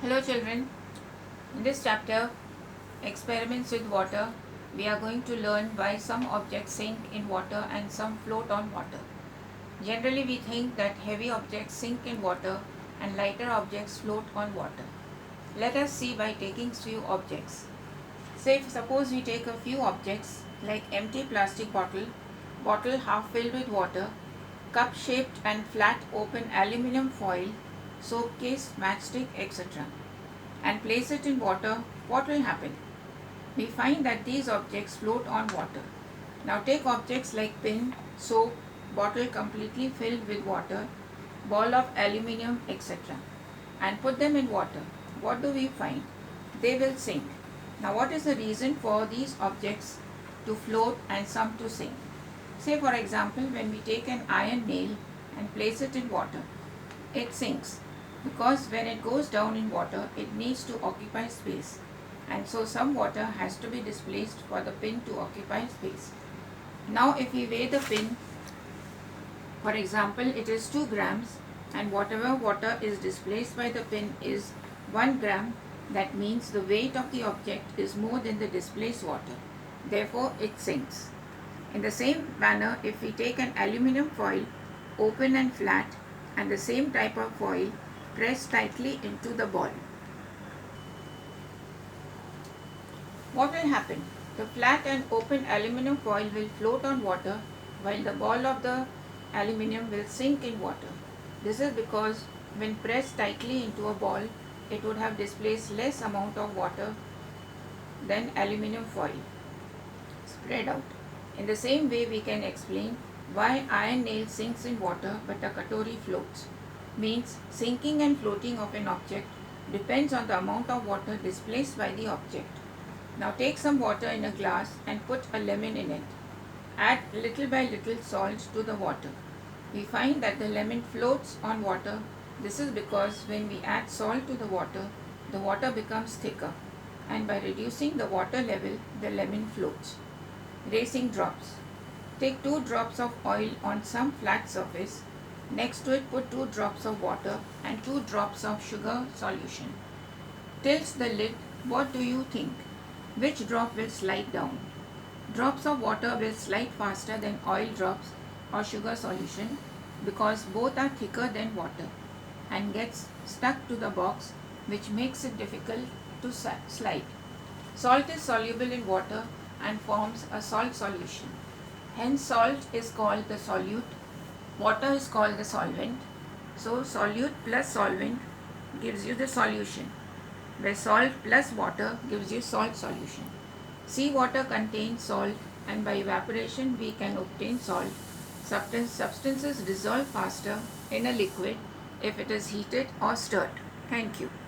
Hello children, in this chapter, Experiments with Water, we are going to learn why some objects sink in water and some float on water. Generally we think that heavy objects sink in water and lighter objects float on water. Let us see by taking few objects. Suppose we take a few objects like empty plastic bottle half filled with water, cup shaped and flat open aluminum foil, soap case, matchstick, etc. and place it in water, what will happen? We find that these objects float on water. Now take objects like pin, soap, bottle completely filled with water, ball of aluminium, etc. and put them in water. What do we find? They will sink. Now what is the reason for these objects to float and some to sink? Say for example, when we take an iron nail and place it in water, it sinks because when it goes down in water, it needs to occupy space, and so some water has to be displaced for the pin to occupy space. Now if we weigh the pin, for example, it is 2 grams and whatever water is displaced by the pin is 1 gram, that means the weight of the object is more than the displaced water. Therefore, it sinks. In the same manner, if we take an aluminum foil, open and flat, and the same type of foil, press tightly into the ball, what will happen? The flat and open aluminum foil will float on water while the ball of the aluminum will sink in water. This is because when pressed tightly into a ball, it would have displaced less amount of water than aluminum foil spread out. In the same way, we can explain why iron nail sinks in water but a katori floats. Means sinking and floating of an object depends on the amount of water displaced by the object. Now take some water in a glass and put a lemon in it. Add little by little salt to the water. We find that the lemon floats on water. This is because when we add salt to the water becomes thicker, and by reducing the water level, the lemon floats. Racing drops. Take 2 drops of oil on some flat surface. Next to it put 2 drops of water and 2 drops of sugar solution. Tilt the lid. What do you think? Which drop will slide down? Drops of water will slide faster than oil drops or sugar solution because both are thicker than water and gets stuck to the box, which makes it difficult to slide. Salt is soluble in water and forms a salt solution. Hence salt is called the solute, water is called the solvent. So solute plus solvent gives you the solution, where salt plus water gives you salt solution. Seawater contains salt, and by evaporation we can obtain salt. Substances dissolve faster in a liquid if it is heated or stirred. Thank you.